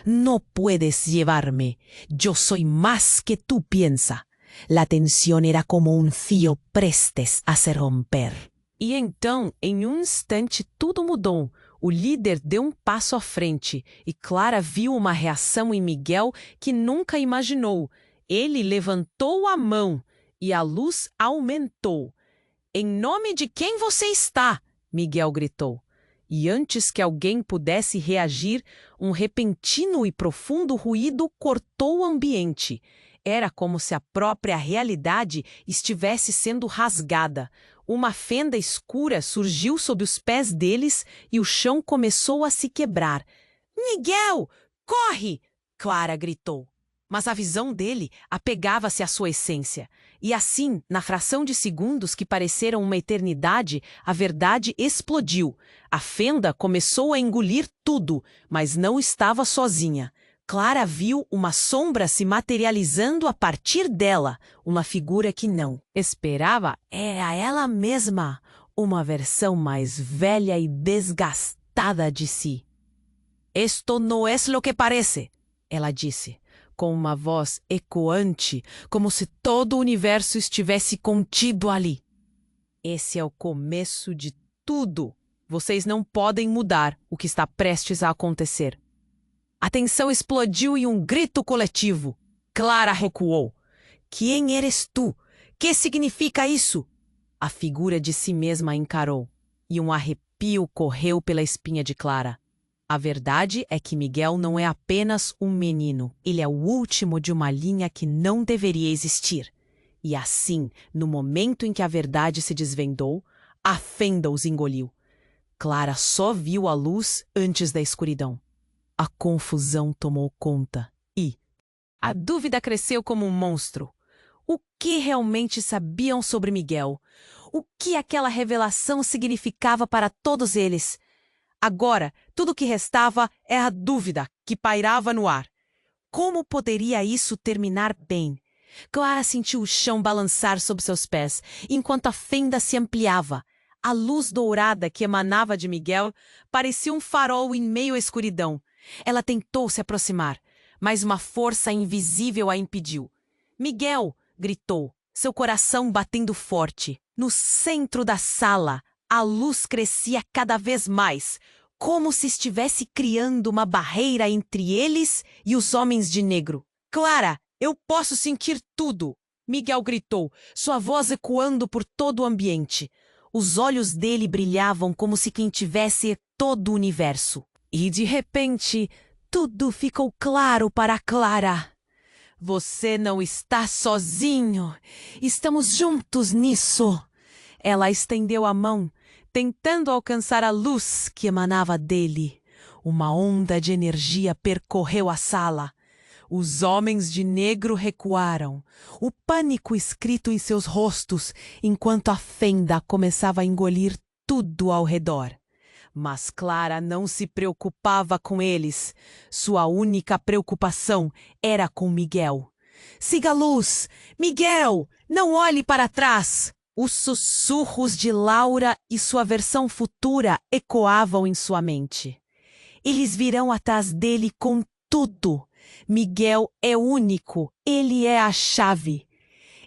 No puedes llevarme, yo soy más que tú piensas. La tensión era como un fio prestes a se romper. E então, em um instante, tudo mudou. O líder deu um passo à frente e Clara viu uma reação em Miguel que nunca imaginou. Ele levantou a mão e a luz aumentou. Em nome de quem você está? Miguel gritou. E antes que alguém pudesse reagir, um repentino e profundo ruído cortou o ambiente. Era como se a própria realidade estivesse sendo rasgada. Uma fenda escura surgiu sob os pés deles e o chão começou a se quebrar. Miguel, corre! Clara gritou. Mas a visão dele apegava-se à sua essência. E assim, na fração de segundos que pareceram uma eternidade, a verdade explodiu. A fenda começou a engolir tudo, mas não estava sozinha. Clara viu uma sombra se materializando a partir dela, uma figura que não esperava. Era ela mesma, uma versão mais velha e desgastada de si. «Esto no es lo que parece», ela disse, com uma voz ecoante, como se todo o universo estivesse contido ali. «Esse é o começo de tudo. Vocês não podem mudar o que está prestes a acontecer». A tensão explodiu em um grito coletivo. Clara recuou. Quem eres tu? Que significa isso? A figura de si mesma encarou, e um arrepio correu pela espinha de Clara. A verdade é que Miguel não é apenas um menino, ele é o último de uma linha que não deveria existir. E assim, no momento em que a verdade se desvendou, a fenda os engoliu. Clara só viu a luz antes da escuridão. A confusão tomou conta e a dúvida cresceu como um monstro. O que realmente sabiam sobre Miguel? O que aquela revelação significava para todos eles? Agora, tudo o que restava é a dúvida que pairava no ar. Como poderia isso terminar bem? Clara sentiu o chão balançar sob seus pés, enquanto a fenda se ampliava. A luz dourada que emanava de Miguel parecia um farol em meio à escuridão. Ela tentou se aproximar, mas uma força invisível a impediu. Miguel! Gritou, seu coração batendo forte. No centro da sala, a luz crescia cada vez mais, como se estivesse criando uma barreira entre eles e os homens de negro. Clara, eu posso sentir tudo! Miguel gritou, sua voz ecoando por todo o ambiente. Os olhos dele brilhavam como se quem tivesse todo o universo. E, de repente, tudo ficou claro para Clara. Você não está sozinho. Estamos juntos nisso. Ela estendeu a mão, tentando alcançar a luz que emanava dele. Uma onda de energia percorreu a sala. Os homens de negro recuaram, o pânico escrito em seus rostos, enquanto a fenda começava a engolir tudo ao redor. Mas Clara não se preocupava com eles. Sua única preocupação era com Miguel. Siga a luz! Miguel! Não olhe para trás! Os sussurros de Laura e sua versão futura ecoavam em sua mente. Eles virão atrás dele com tudo. Miguel é único, ele é a chave.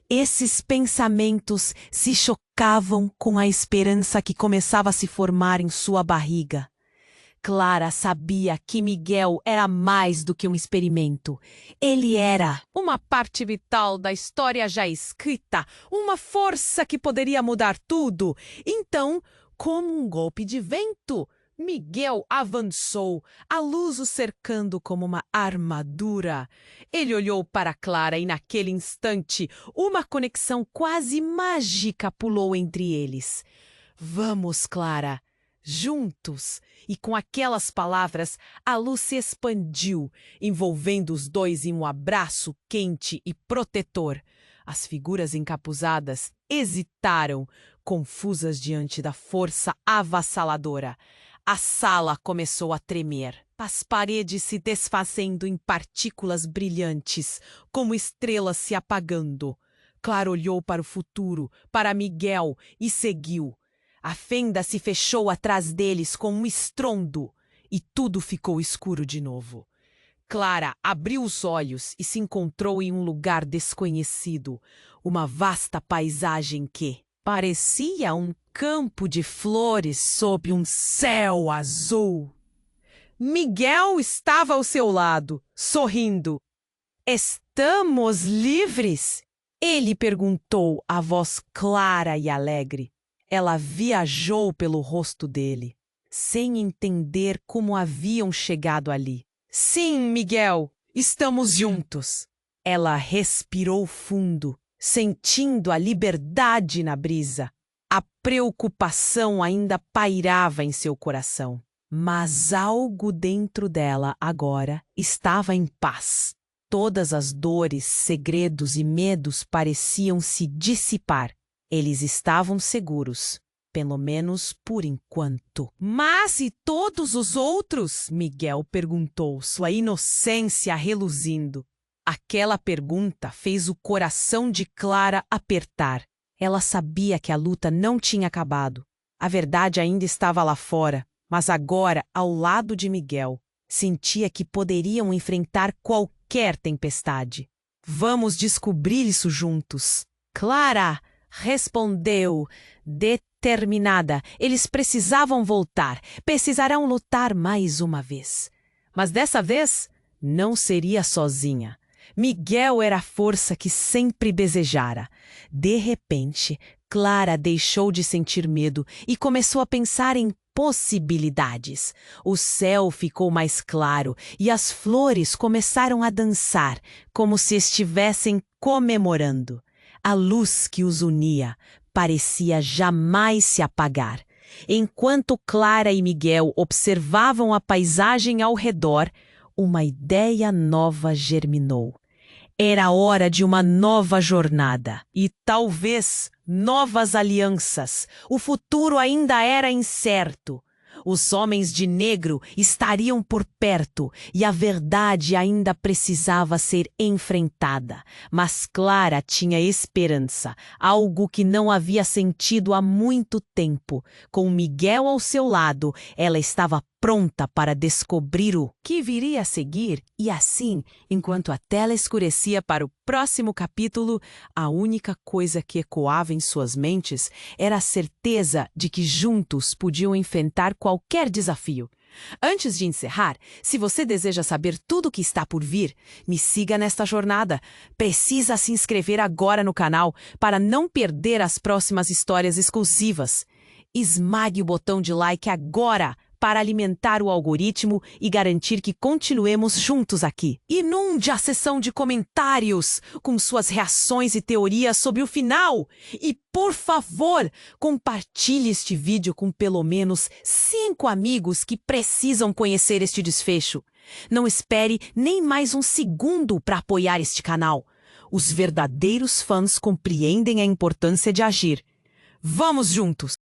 Esses pensamentos se chocavam com a esperança que começava a se formar em sua barriga. Clara sabia que Miguel era mais do que um experimento. Ele era uma parte vital da história já escrita, uma força que poderia mudar tudo. Então, como um golpe de vento, Miguel avançou, a luz o cercando como uma armadura. Ele olhou para Clara e, naquele instante, uma conexão quase mágica pulou entre eles. Vamos, Clara, juntos! E com aquelas palavras, a luz se expandiu, envolvendo os dois em um abraço quente e protetor. As figuras encapuzadas hesitaram, confusas diante da força avassaladora. A sala começou a tremer, as paredes se desfazendo em partículas brilhantes, como estrelas se apagando. Clara olhou para o futuro, para Miguel, e seguiu. A fenda se fechou atrás deles com um estrondo, e tudo ficou escuro de novo. Clara abriu os olhos e se encontrou em um lugar desconhecido, uma vasta paisagem que parecia um campo de flores sob um céu azul. Miguel estava ao seu lado, sorrindo. "Estamos livres?" Ele perguntou, a voz clara e alegre. Ela viajou pelo rosto dele, sem entender como haviam chegado ali. "Sim, Miguel, estamos juntos." Ela respirou fundo, sentindo a liberdade na brisa. A preocupação ainda pairava em seu coração, mas algo dentro dela agora estava em paz. Todas as dores, segredos e medos pareciam se dissipar. Eles estavam seguros, pelo menos por enquanto. "Mas e todos os outros?" Miguel perguntou, sua inocência reluzindo. Aquela pergunta fez o coração de Clara apertar. Ela sabia que a luta não tinha acabado. A verdade ainda estava lá fora, mas agora, ao lado de Miguel, sentia que poderiam enfrentar qualquer tempestade. "Vamos descobrir isso juntos." Clara respondeu, determinada. Eles precisavam voltar, precisarão lutar mais uma vez. Mas dessa vez, não seria sozinha. Miguel era a força que sempre desejara. De repente, Clara deixou de sentir medo e começou a pensar em possibilidades. O céu ficou mais claro e as flores começaram a dançar, como se estivessem comemorando. A luz que os unia parecia jamais se apagar. Enquanto Clara e Miguel observavam a paisagem ao redor, uma ideia nova germinou. Era hora de uma nova jornada e talvez novas alianças. O futuro ainda era incerto. Os homens de negro estariam por perto e a verdade ainda precisava ser enfrentada. Mas Clara tinha esperança, algo que não havia sentido há muito tempo. Com Miguel ao seu lado, ela estava pronta para descobrir o que viria a seguir. E assim, enquanto a tela escurecia para o próximo capítulo, a única coisa que ecoava em suas mentes era a certeza de que juntos podiam enfrentar qualquer desafio. Antes de encerrar, se você deseja saber tudo o que está por vir, me siga nesta jornada. Precisa se inscrever agora no canal para não perder as próximas histórias exclusivas. Esmague o botão de like agora para alimentar o algoritmo e garantir que continuemos juntos aqui. Inunde a seção de comentários com suas reações e teorias sobre o final. E, por favor, compartilhe este vídeo com pelo menos 5 amigos que precisam conhecer este desfecho. Não espere nem mais um segundo para apoiar este canal. Os verdadeiros fãs compreendem a importância de agir. Vamos juntos!